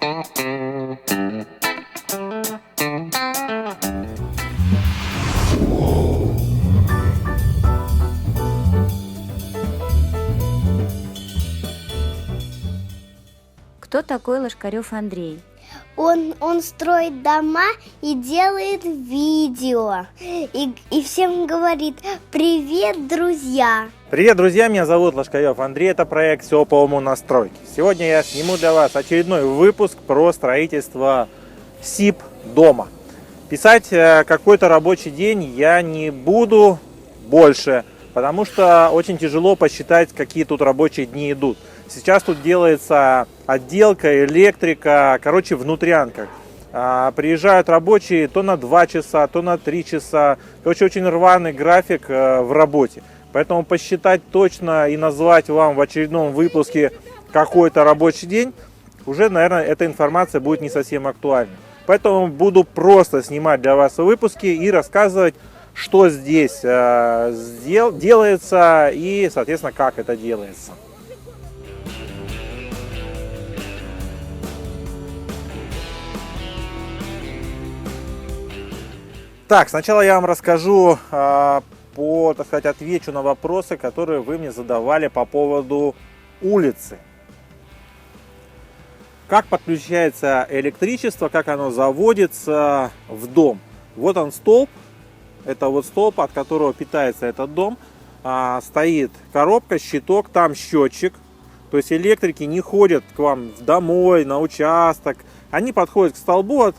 Кто такой Лошкарев Андрей? Он строит дома и делает видео. И всем говорит: привет, друзья! Привет, друзья! Меня зовут Лошкарев Андрей. Это проект «Все по уму на стройке». Сегодня я сниму для вас очередной выпуск про строительство СИП-дома. Писать какой-то рабочий день я не буду больше, потому что очень тяжело посчитать, какие тут рабочие дни идут. Сейчас тут делается отделка, электрика, короче, внутрянка. Приезжают рабочие то на 2 часа, то на 3 часа. Короче, очень рваный график в работе. Поэтому посчитать точно и назвать вам в очередном выпуске какой-то рабочий день, уже, наверное, эта информация будет не совсем актуальна. Поэтому буду просто снимать для вас выпуски и рассказывать, что здесь делается и, соответственно, как это делается. Так, сначала я вам расскажу, отвечу на вопросы, которые вы мне задавали по поводу улицы. Как подключается электричество, как оно заводится в дом. Вот он столб, это вот столб, от которого питается этот дом. Стоит коробка, щиток, там счетчик. То есть электрики не ходят к вам домой, на участок. Они подходят к столбу.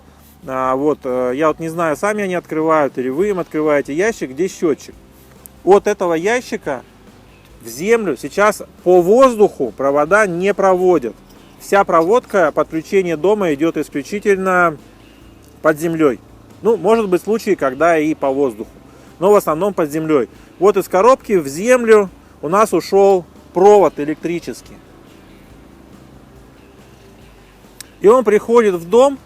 Я не знаю, сами они открывают или вы им открываете ящик, где счетчик. От этого ящика в землю сейчас по воздуху провода не проводят. Вся проводка подключения дома идет исключительно под землей. Ну, может быть случаи, когда и по воздуху, но в основном под землей. Вот из коробки в землю у нас ушел провод электрический. И он приходит в дом.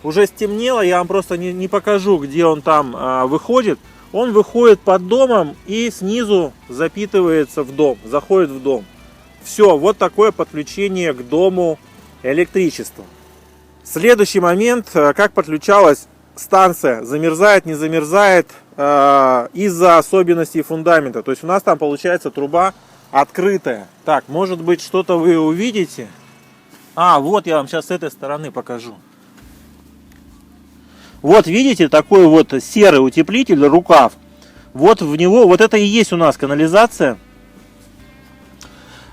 Уже стемнело, я вам просто не покажу, где он там выходит. Он выходит под домом и снизу запитывается в дом, заходит в дом. Все, вот такое подключение к дому электричества. Следующий момент, как подключалась станция, замерзает, не замерзает из-за особенностей фундамента. То есть у нас там получается труба открытая. Так, может быть, что-то вы увидите. Вот я вам сейчас с этой стороны покажу. Вот видите, такой вот серый утеплитель, рукав. Вот в него, вот это и есть у нас канализация.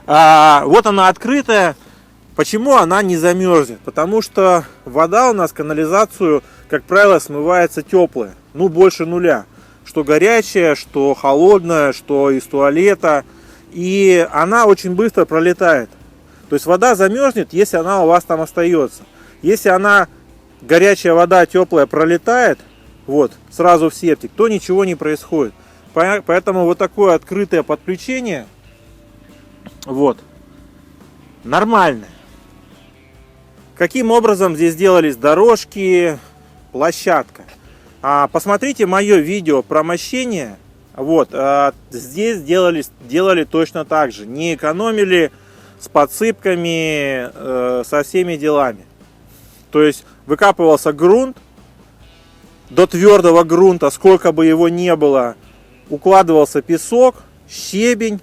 Вот она открытая. Почему она не замерзнет? Потому что вода у нас, канализацию, как правило, смывается теплая. Ну, больше нуля. Что горячая, что холодная, что из туалета. И она очень быстро пролетает. То есть вода замерзнет, если она у вас там остается. Если она... горячая вода, теплая, пролетает, вот, сразу в септик, то ничего не происходит. Поэтому вот такое открытое подключение, вот, нормальное. Каким образом здесь делались дорожки, площадка? Посмотрите мое видео про мощение. Вот, здесь делали точно так же. Не экономили, с подсыпками, со всеми делами. То есть выкапывался грунт, до твердого грунта, сколько бы его ни было, укладывался песок, щебень,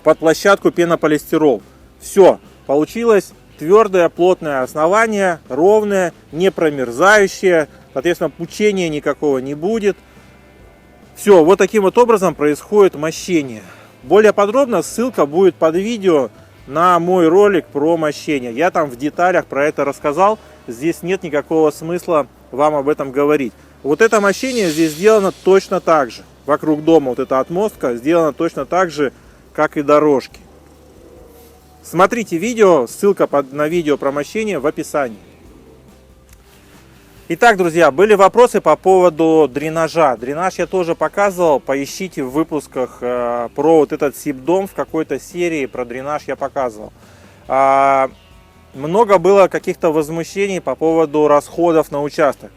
под площадку пенополистирол. Все, получилось твердое, плотное основание, ровное, не промерзающее, соответственно, пучения никакого не будет. Все, вот таким вот образом происходит мощение. Более подробно ссылка будет под видео на мой ролик про мощение. Я там в деталях про это рассказал. Здесь нет никакого смысла вам об этом говорить. Вот это мощение здесь сделано точно так же. Вокруг дома вот эта отмостка сделана точно так же, как и дорожки. Смотрите видео, ссылка на видео про мощение в описании. Итак, друзья, были вопросы по поводу дренажа. Дренаж я тоже показывал, поищите в выпусках про вот этот СИП-дом, в какой-то серии про дренаж я показывал. Много было каких-то возмущений по поводу расходов на участок.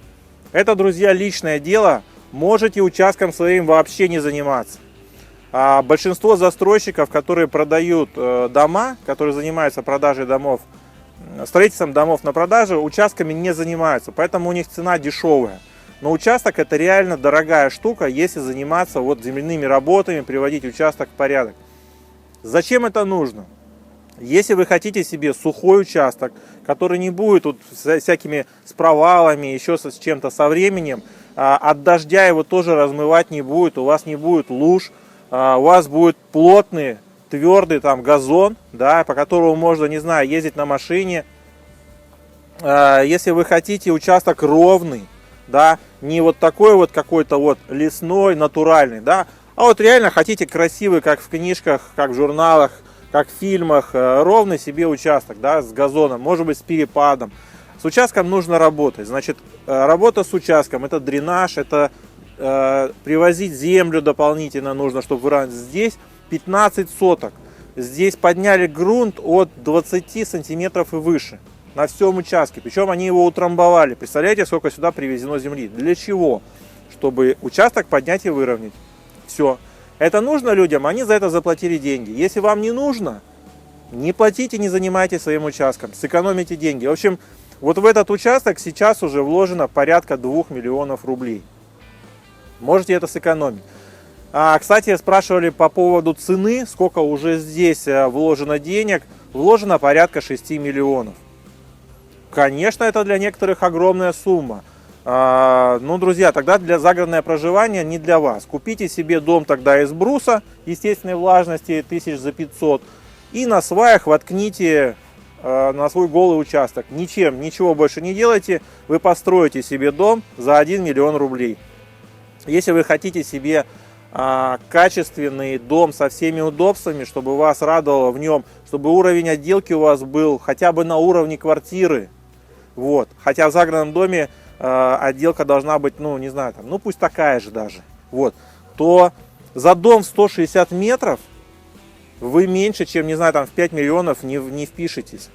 Это, друзья, личное дело, можете участком своим вообще не заниматься. Большинство застройщиков, которые продают дома, которые занимаются продажей домов, строительством домов на продажу участками не занимаются, поэтому у них цена дешевая. Но участок это реально дорогая штука, если заниматься вот земляными работами, приводить участок в порядок. Зачем это нужно? Если вы хотите себе сухой участок, который не будет тут с всякими с провалами, еще с чем-то со временем, от дождя его тоже размывать не будет, у вас не будет луж, у вас будет плотный, твердый там газон, да, по которому можно, не знаю, ездить на машине. Если вы хотите участок ровный, да, не вот такой вот какой-то вот лесной, натуральный, да, а вот реально хотите красивый, как в книжках, как в журналах, как в фильмах, ровный себе участок, да, с газоном, может быть с перепадом. С участком нужно работать. Значит, работа с участком, это дренаж, это привозить землю дополнительно нужно, чтобы выравнивать. Здесь 15 соток. Здесь подняли грунт от 20 сантиметров и выше на всем участке. Причем они его утрамбовали. Представляете, сколько сюда привезено земли? Для чего? Чтобы участок поднять и выровнять. Все. Это нужно людям, они за это заплатили деньги. Если вам не нужно, не платите, не занимайтесь своим участком, сэкономите деньги. В общем, вот в этот участок сейчас уже вложено порядка 2 миллионов рублей. Можете это сэкономить. Кстати, спрашивали по поводу цены, сколько уже здесь вложено денег. Вложено порядка 6 миллионов. Конечно, это для некоторых огромная сумма. Ну, друзья, тогда для загородное проживание не для вас. Купите себе дом тогда из бруса, естественной влажности 1000 за 500, и на сваях воткните на свой голый участок. Ничего больше не делайте, вы построите себе дом за 1 миллион рублей. Если вы хотите себе качественный дом со всеми удобствами, чтобы вас радовало в нем, чтобы уровень отделки у вас был хотя бы на уровне квартиры, вот, хотя в загородном доме отделка должна быть, ну, не знаю, там, ну, пусть такая же даже, вот, то за дом в 160 метров вы меньше, чем, не знаю, там, в 5 миллионов не впишетесь.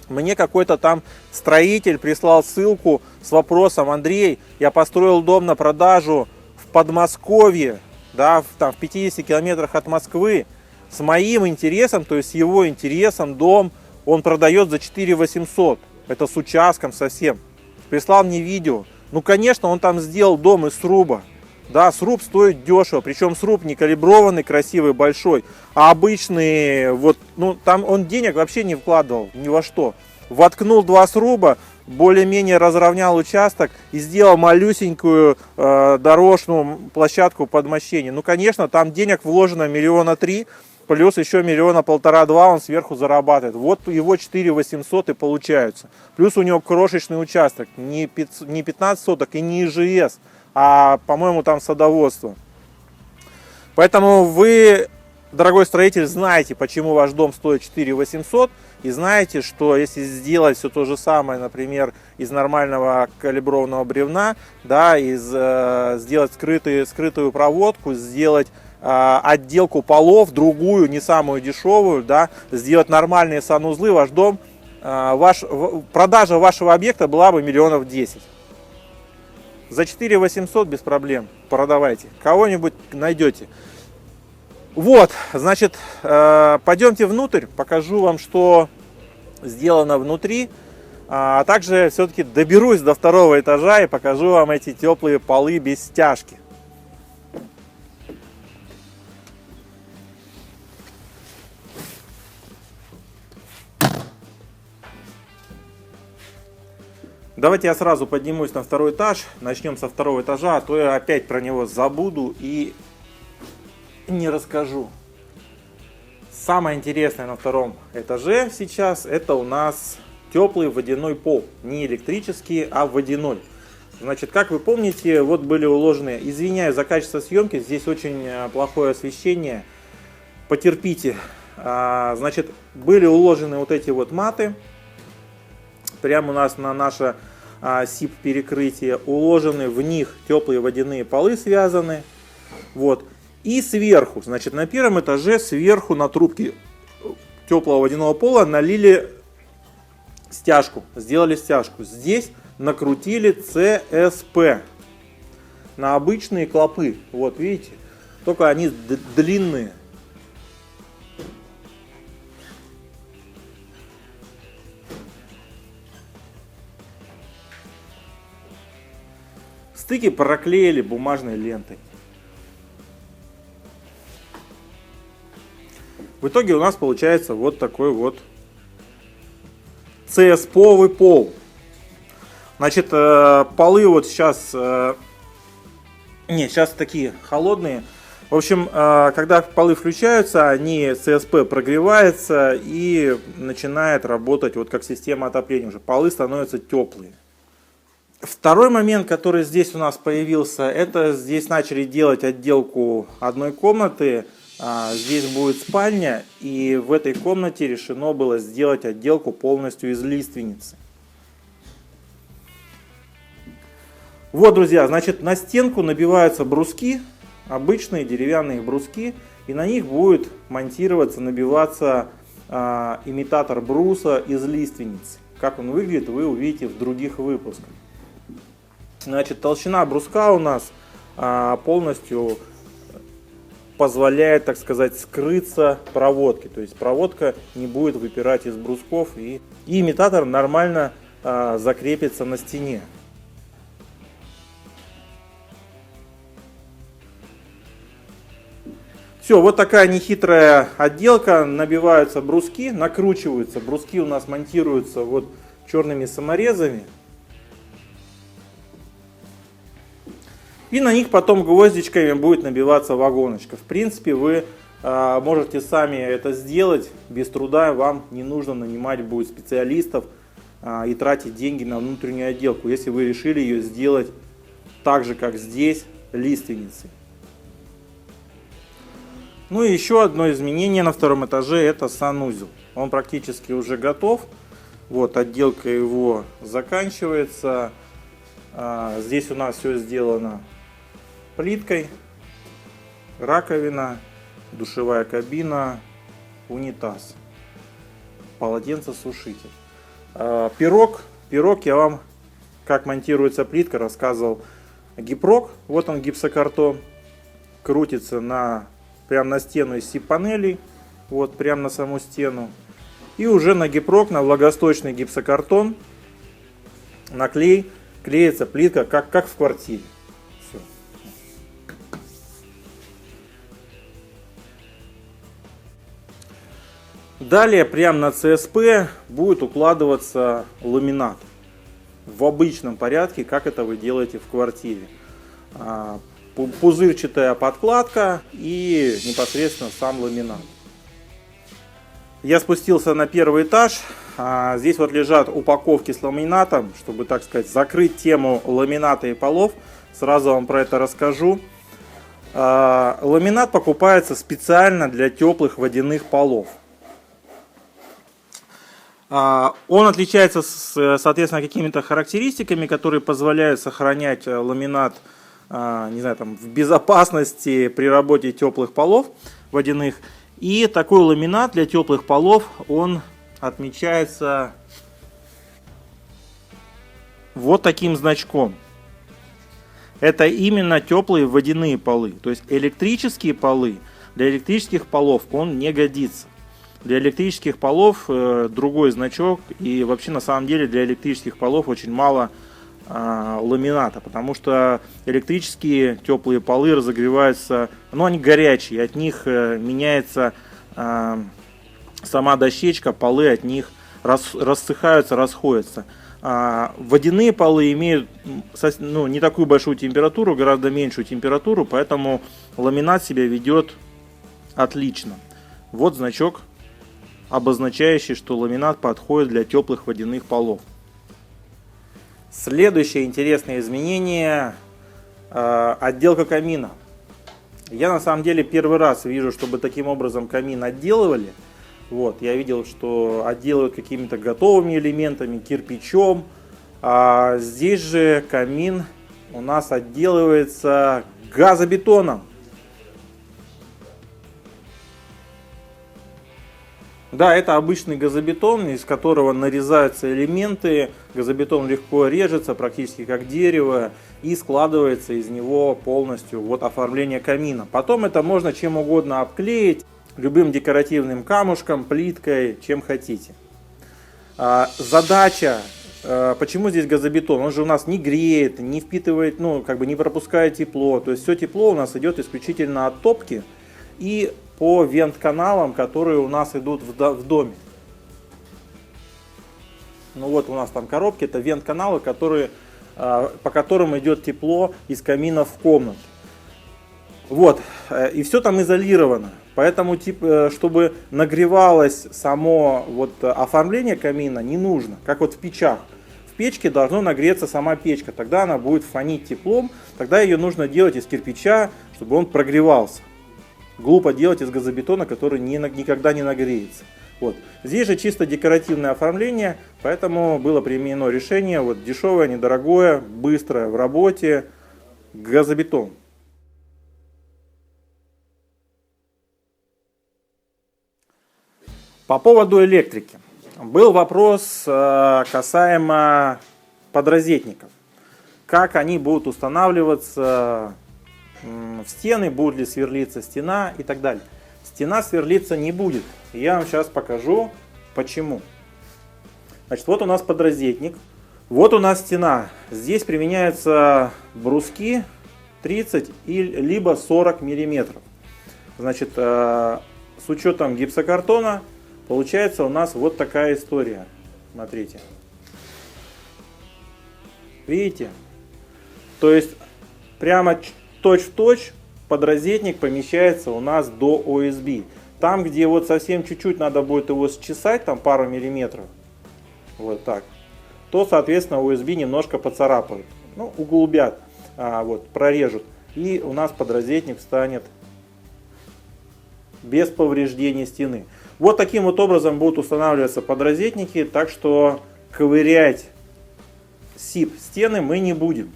Мне какой-то там строитель прислал ссылку с вопросом: Андрей, я построил дом на продажу в Подмосковье, да, там, в 50 километрах от Москвы, с моим интересом, то есть с его интересом, дом он продает за 4 800, это с участком совсем. Прислал мне видео. Ну, конечно, он там сделал дом из сруба. Да, сруб стоит дешево, причем сруб не калиброванный, красивый, большой, а обычный, вот, ну, там он денег вообще не вкладывал ни во что. Воткнул 2 сруба, более-менее разровнял участок и сделал малюсенькую дорожную площадку под мощение. Ну, конечно, там денег вложено 3 миллиона, плюс еще 1,5-2 миллиона он сверху зарабатывает. Вот его 4 800 и получаются. Плюс у него крошечный участок, не 15 соток и не ИЖС, а, по-моему, там садоводство. Поэтому вы, дорогой строитель, знаете, почему ваш дом стоит 4 800, и знаете, что если сделать все то же самое, например, из нормального калиброванного бревна, да, сделать скрытую проводку, сделать отделку полов, другую, не самую дешевую, да, сделать нормальные санузлы, ваш дом, продажа вашего объекта была бы 10 миллионов. За 4 800 без проблем продавайте, кого-нибудь найдете. Вот, значит, пойдемте внутрь, покажу вам, что сделано внутри, а также все-таки доберусь до 2-го этажа и покажу вам эти теплые полы без стяжки. Давайте я сразу поднимусь на 2-й этаж, начнем со 2-го этажа, а то я опять про него забуду и не расскажу. Самое интересное на 2-м этаже сейчас это у нас теплый водяной пол, не электрический, а водяной. Значит, как вы помните, вот были уложены, извиняюсь за качество съемки, здесь очень плохое освещение, потерпите. Значит, были уложены вот эти вот маты. Прямо у нас на наше СИП перекрытие уложены в них теплые водяные полы связаны. Вот. И сверху, значит, на 1-м этаже сверху на трубке теплого водяного пола налили стяжку, сделали стяжку. Здесь накрутили ЦСП на обычные клопы. Вот видите, только они длинные. Стыки проклеили бумажной лентой. В итоге у нас получается вот такой вот ЦСПовый пол. Значит, полы вот сейчас... Нет, сейчас такие холодные. В общем, когда полы включаются, они ЦСП прогревается и начинает работать вот как система отопления. Уже полы становятся теплые. Второй момент, который здесь у нас появился, это здесь начали делать отделку одной комнаты. Здесь будет спальня, и в этой комнате решено было сделать отделку полностью из лиственницы. Вот, друзья, значит, на стенку набиваются бруски, обычные деревянные бруски, и на них будет монтироваться, набиваться имитатор бруса из лиственницы. Как он выглядит, вы увидите в других выпусках. Значит, толщина бруска у нас полностью позволяет, так сказать, скрыться проводке. То есть проводка не будет выпирать из брусков, и имитатор нормально закрепится на стене. Все, вот такая нехитрая отделка. Набиваются бруски, накручиваются. Бруски у нас монтируются вот черными саморезами. И на них потом гвоздичками будет набиваться вагоночка. В принципе, вы можете сами это сделать без труда. Вам не нужно нанимать будет специалистов и тратить деньги на внутреннюю отделку, если вы решили ее сделать так же, как здесь, лиственницей. Ну и еще одно изменение на втором этаже — это санузел. Он практически уже готов. Вот отделка его заканчивается. Здесь у нас все сделано плиткой, раковина, душевая кабина, унитаз, полотенцесушитель. Пирог я вам, как монтируется плитка, рассказывал. Гипрок, вот он гипсокартон, крутится прямо на стену из сип-панелей, вот прямо на саму стену. И уже на гипрок, на влагостойчивый гипсокартон, на клей клеится плитка, как в квартире. Все. Далее прямо на ЦСП будет укладываться ламинат в обычном порядке, как это вы делаете в квартире. Пузырчатая подкладка и непосредственно сам ламинат. Я спустился на первый этаж. Здесь вот лежат упаковки с ламинатом, чтобы, так сказать, закрыть тему ламината и полов. Сразу вам про это расскажу. Ламинат покупается специально для теплых водяных полов. Он отличается, соответственно, какими-то характеристиками, которые позволяют сохранять ламинат, не знаю, там, в безопасности при работе теплых полов водяных. И такой ламинат для теплых полов, он отмечается вот таким значком. Это именно теплые водяные полы. То есть электрические полы, для электрических полов он не годится. Для электрических полов другой значок, и вообще на самом деле для электрических полов очень мало ламината, потому что электрические теплые полы разогреваются, но они горячие, от них меняется сама дощечка, полы от них рассыхаются, расходятся. Водяные полы имеют не такую большую температуру, гораздо меньшую температуру, поэтому ламинат себя ведет отлично. Вот значок, обозначающий, что ламинат подходит для теплых водяных полов. Следующее интересное изменение – отделка камина. Я на самом деле первый раз вижу, чтобы таким образом камин отделывали. Вот, я видел, что отделывают какими-то готовыми элементами, кирпичом. А здесь же камин у нас отделывается газобетоном. Да, это обычный газобетон, из которого нарезаются элементы. Газобетон легко режется, практически как дерево, и складывается из него полностью вот оформление камина. Потом это можно чем угодно обклеить, любым декоративным камушком, плиткой, чем хотите. Задача почему здесь газобетон? Он же у нас не греет, не впитывает, ну, как бы не пропускает тепло. То есть все тепло у нас идет исключительно от топки и по вент-каналам, которые у нас идут в доме. Ну вот у нас там коробки, это вент-каналы, по которым идет тепло из камина в комнату. Вот, и все там изолировано. Поэтому, чтобы нагревалось само вот оформление камина, не нужно, как вот в печах. В печке должна нагреться сама печка, тогда она будет фонить теплом, тогда ее нужно делать из кирпича, чтобы он прогревался. Глупо делать из газобетона, который никогда не нагреется. Вот. Здесь же чисто декоративное оформление, поэтому было применено решение вот, дешевое, недорогое, быстрое в работе, газобетон. По поводу электрики. Был вопрос касаемо подрозетников. Как они будут устанавливаться в стены, будет ли сверлиться стена и так далее. Стена сверлиться не будет. Я вам сейчас покажу почему. Значит, вот у нас подрозетник. Вот у нас стена. Здесь применяются бруски 30 либо 40 миллиметров. Значит, с учетом гипсокартона получается у нас вот такая история. Смотрите. Видите? То есть прямо точь-в-точь подрозетник помещается у нас до ОСБ. Там, где вот совсем чуть-чуть надо будет его счесать, там пару миллиметров, вот так, то, соответственно, ОСБ немножко поцарапают. Ну, углубят, вот, прорежут. И у нас подрозетник станет без повреждения стены. Вот таким вот образом будут устанавливаться подрозетники, так что ковырять СИП стены мы не будем.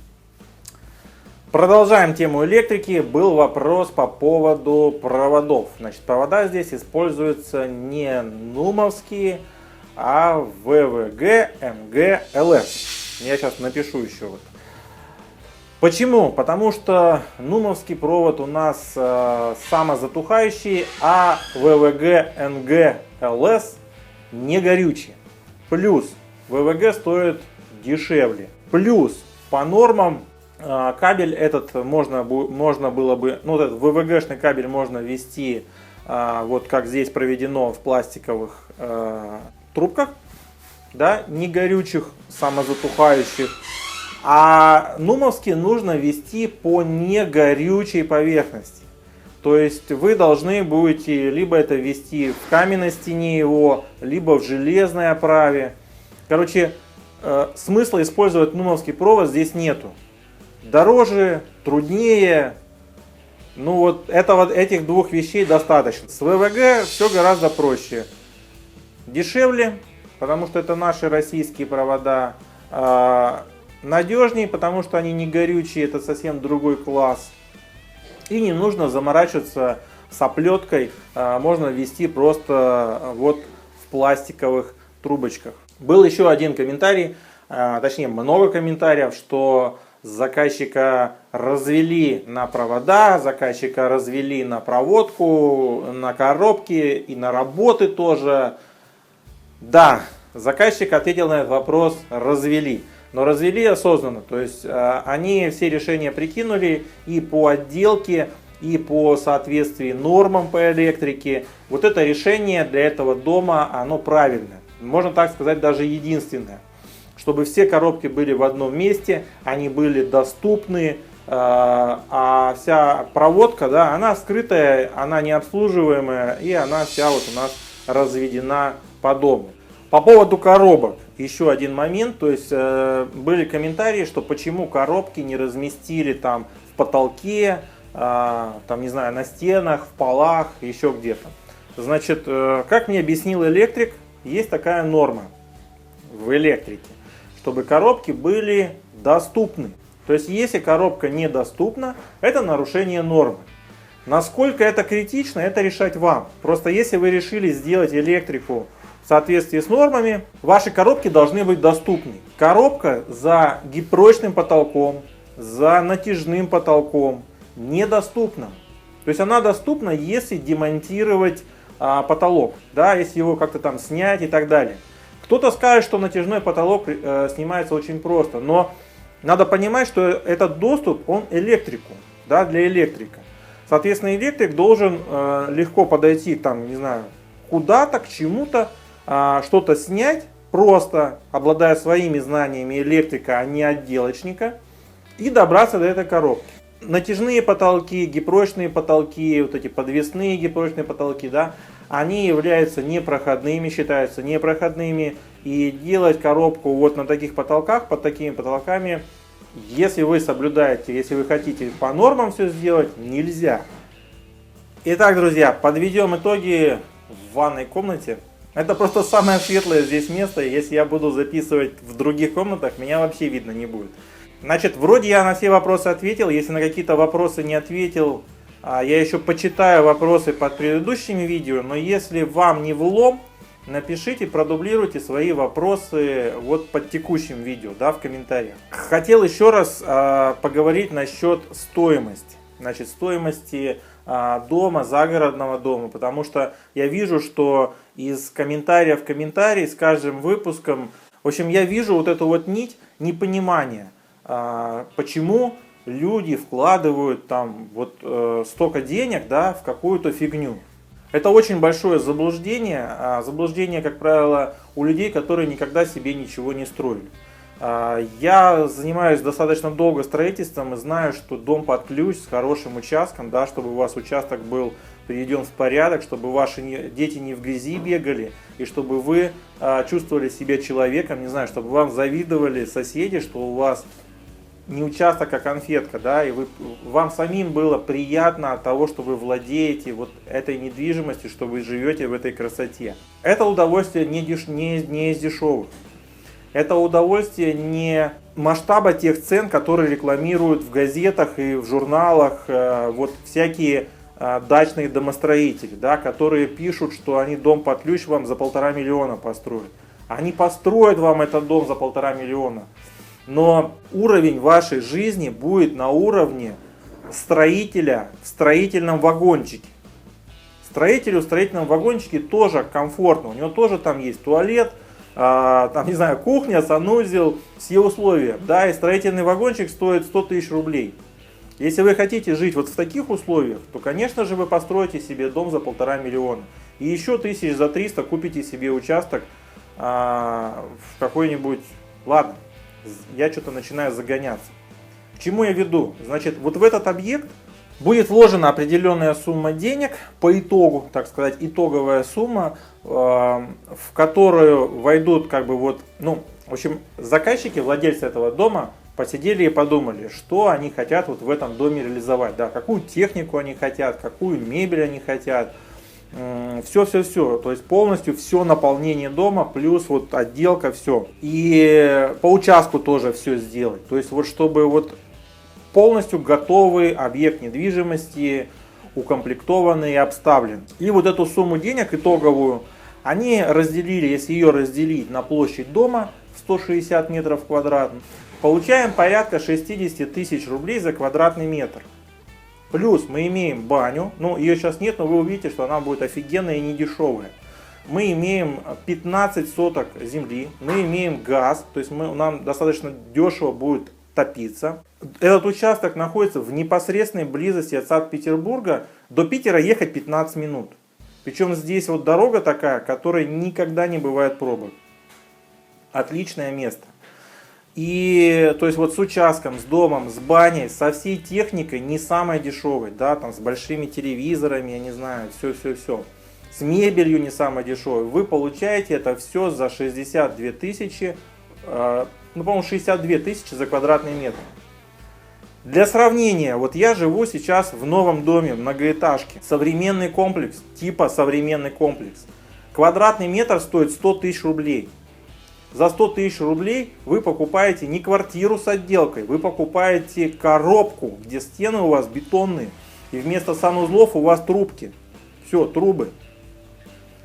Продолжаем тему электрики. Был вопрос по поводу проводов. Значит, провода здесь используются не нумовские, а ВВГ, МГ, ЛС. Я сейчас напишу еще вот. Почему? Потому что нумовский провод у нас самозатухающий, а ВВГ, НГ, ЛС не горючие. Плюс ВВГ стоит дешевле. Плюс по нормам кабель этот можно было бы, ну, вот этот ВВГшный кабель можно ввести, вот как здесь проведено в пластиковых трубках, да, не горючих, самозатухающих. А нумовский нужно ввести по негорючей поверхности. То есть вы должны будете либо это ввести в каменной стене его, либо в железной оправе. Короче, смысла использовать нумовский провод здесь нету. Дороже, труднее. Ну вот этих двух вещей достаточно. С ВВГ все гораздо проще. Дешевле, потому что это наши российские провода. Надежнее, потому что они не горючие, это совсем другой класс. И не нужно заморачиваться с оплеткой. Можно ввести просто вот в пластиковых трубочках. Был еще один комментарий, точнее много комментариев, что заказчика развели на провода, заказчика развели на проводку, на коробки и на работы тоже. Да, заказчик ответил на этот вопрос: развели. Но развели осознанно, то есть они все решения прикинули и по отделке, и по соответствии нормам по электрике. Вот это решение для этого дома, оно правильное. Можно так сказать, даже единственное. Чтобы все коробки были в одном месте, они были доступны, а вся проводка, да, она скрытая, она необслуживаемая, и она вся вот у нас разведена по дому. По поводу коробок, еще один момент, то есть были комментарии, что почему коробки не разместили там в потолке, там, не знаю, на стенах, в полах, еще где-то. Значит, как мне объяснил электрик, есть такая норма в электрике, чтобы коробки были доступны. То есть, если коробка недоступна, это нарушение нормы. Насколько это критично, это решать вам. Просто если вы решили сделать электрику в соответствии с нормами, ваши коробки должны быть доступны. Коробка за гипрочным потолком, за натяжным потолком недоступна. То есть она доступна, если демонтировать потолок, да, если его как-то там снять и так далее. Кто-то скажет, что натяжной потолок снимается очень просто, но надо понимать, что этот доступ, он электрику, да, для электрика. Соответственно, электрик должен легко подойти, там, не знаю, куда-то, к чему-то, что-то снять, просто обладая своими знаниями электрика, а не отделочника, и добраться до этой коробки. Натяжные потолки, гипрочные потолки, вот эти подвесные гипрочные потолки, да, они являются непроходными, считаются непроходными. И делать коробку вот на таких потолках, под такими потолками, если вы соблюдаете, если вы хотите по нормам все сделать, нельзя. Итак, друзья, подведем итоги в ванной комнате. Это просто самое светлое здесь место. Если я буду записывать в других комнатах, меня вообще видно не будет. Значит, вроде я на все вопросы ответил. Если на какие-то вопросы не ответил, я еще почитаю вопросы под предыдущими видео. Но если вам не влом, напишите, продублируйте свои вопросы вот под текущим видео, да, в комментариях. Хотел еще раз поговорить насчет стоимости. Значит, стоимости дома, загородного дома. Потому что я вижу, что из комментария в комментарий с каждым выпуском, в общем, я вижу вот эту вот нить непонимания. Почему люди вкладывают там вот столько денег, да, в какую-то фигню. Это очень большое заблуждение. Заблуждение, как правило, у людей, которые никогда себе ничего не строили. Я занимаюсь достаточно долго строительством и знаю, что дом под ключ с хорошим участком, да, чтобы у вас участок был приведен в порядок, чтобы ваши дети не в грязи бегали, и чтобы вы чувствовали себя человеком, не знаю, чтобы вам завидовали соседи, что у вас не участок, а конфетка, да, и вам самим было приятно от того, что вы владеете вот этой недвижимостью, что вы живете в этой красоте. Это удовольствие не из дешевых. Это удовольствие не масштаба тех цен, которые рекламируют в газетах и в журналах вот всякие дачные домостроители, да, которые пишут, что они дом под ключ вам за 1,5 миллиона построят. Они построят вам этот дом за 1,5 миллиона. Но уровень вашей жизни будет на уровне строителя в строительном вагончике. Строителю в строительном вагончике тоже комфортно. У него тоже там есть туалет, там, не знаю, кухня, санузел, все условия. Да, и строительный вагончик стоит 100 тысяч рублей. Если вы хотите жить вот в таких условиях, то, конечно же, вы построите себе дом за 1,5 миллиона. И еще тысяч за 300 купите себе участок в какой-нибудь... Ладно. Я что-то начинаю загоняться. К чему я веду? Значит, вот в этот объект будет вложена определенная сумма денег по итогу, так сказать, итоговая сумма, в которую войдут как бы вот, ну, в общем, заказчики, владельцы этого дома посидели и подумали, что они хотят вот в этом доме реализовать, да, какую технику они хотят, какую мебель они хотят. Все, то есть полностью все наполнение дома, плюс вот отделка, все. И по участку тоже все сделать. То есть вот чтобы вот полностью готовый объект недвижимости, укомплектованный и обставлен. И вот эту сумму денег итоговую они разделили, если ее разделить на площадь дома в 160 метров квадратных, получаем порядка 60 тысяч рублей за квадратный метр. Плюс мы имеем баню, ну ее сейчас нет, но вы увидите, что она будет офигенная и не дешевая. Мы имеем 15 соток земли, мы имеем газ, то есть нам достаточно дешево будет топиться. Этот участок находится в непосредственной близости от Санкт-Петербурга, до Питера ехать 15 минут. Причем здесь вот дорога такая, которой никогда не бывает пробок. Отличное место. И то есть вот с участком, с домом, с баней, со всей техникой не самой дешевой, да, там с большими телевизорами, я не знаю, все. С мебелью не самой дешевой. Вы получаете это все за 62 тысячи, ну, по-моему, 62 тысячи за квадратный метр. Для сравнения, вот я живу сейчас в новом доме, многоэтажке, современный комплекс, типа современный комплекс. Квадратный метр стоит 100 тысяч рублей. За 100 тысяч рублей вы покупаете не квартиру с отделкой, вы покупаете коробку, где стены у вас бетонные, и вместо санузлов у вас трубки. Все, трубы.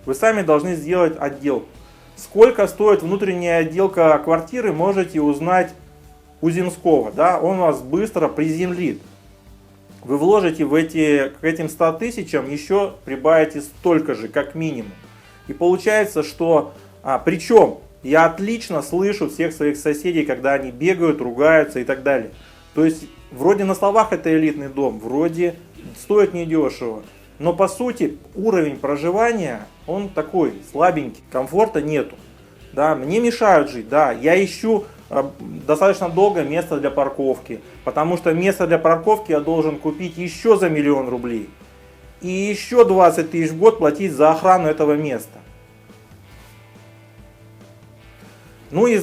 Вы сами должны сделать отделку. Сколько стоит внутренняя отделка квартиры, можете узнать у Земского. Да? Он вас быстро приземлит. Вы вложите к этим 100 тысячам еще прибавите столько же, как минимум. И получается, что... Причем Я отлично слышу всех своих соседей, когда они бегают, ругаются и так далее. То есть, вроде на словах это элитный дом, вроде стоит недешево. Но по сути, уровень проживания, он такой слабенький, комфорта нету. Да, мне мешают жить, да, я ищу достаточно долго место для парковки, потому что место для парковки я должен купить еще за 1 000 000 рублей. И еще 20 тысяч в год платить за охрану этого места. Ну и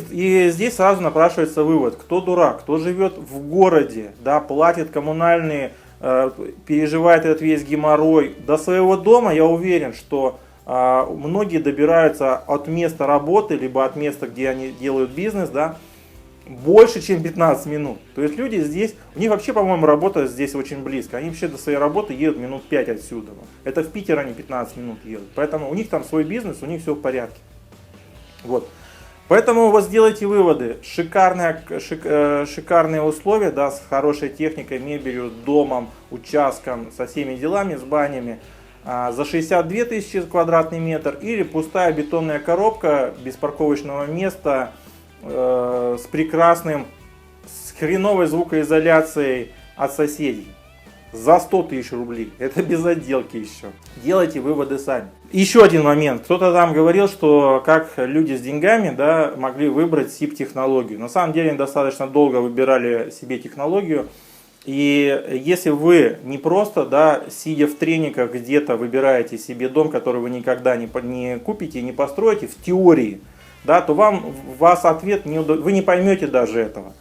здесь сразу напрашивается вывод, кто дурак, кто живет в городе, да, платит коммунальные, переживает этот весь геморрой. До своего дома я уверен, что многие добираются от места работы, либо от места, где они делают бизнес, да, больше, чем 15 минут. То есть люди здесь, у них вообще, по-моему, работа здесь очень близко. Они вообще до своей работы едут минут 5 отсюда. Это в Питер они 15 минут едут. Поэтому у них там свой бизнес, у них все в порядке. Вот. Поэтому вот сделайте выводы. Шикарные условия, да, с хорошей техникой, мебелью, домом, участком, со всеми делами, с банями. За 62 тысячи квадратный метр или пустая бетонная коробка без парковочного места с хреновой звукоизоляцией от соседей. За 100 тысяч рублей. Это без отделки еще. Делайте выводы сами. Еще один момент. Кто-то там говорил, что как люди с деньгами, да, могли выбрать SIP-технологию. На самом деле они достаточно долго выбирали себе технологию. И если вы не просто, да, сидя в трениках где-то выбираете себе дом, который вы никогда не купите, не построите в теории, да, то вас ответ вы не поймете даже этого.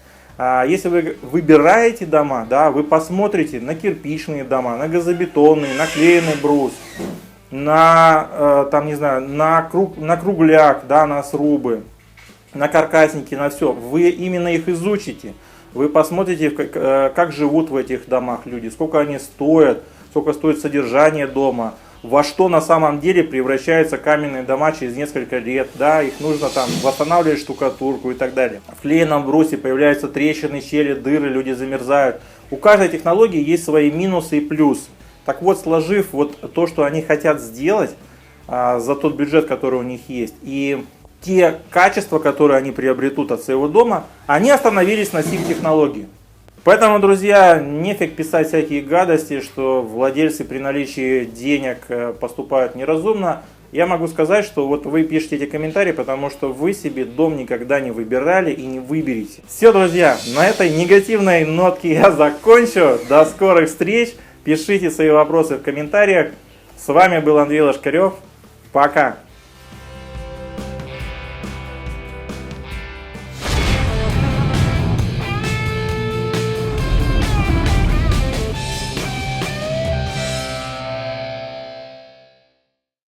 Если вы выбираете дома, да, вы посмотрите на кирпичные дома, на газобетонные, на клееный брус, на, там, не знаю, на кругляк, да, на срубы, на каркасники, на все. Вы именно их изучите. Вы посмотрите, как живут в этих домах люди, сколько они стоят, сколько стоит содержание дома, во что на самом деле превращаются каменные дома через несколько лет. Да, их нужно там восстанавливать штукатурку и так далее. В клееном брусе появляются трещины, щели, дыры, люди замерзают. У каждой технологии есть свои минусы и плюсы. Так вот, сложив вот то, что они хотят сделать за тот бюджет, который у них есть, и те качества, которые они приобретут от своего дома, они остановились на SIP-технологии. Поэтому, друзья, нефиг писать всякие гадости, что владельцы при наличии денег поступают неразумно. Я могу сказать, что вот вы пишете эти комментарии, потому что вы себе дом никогда не выбирали и не выберете. Все, друзья, на этой негативной нотке я закончу. До скорых встреч. Пишите свои вопросы в комментариях. С вами был Андрей Лошкарев. Пока.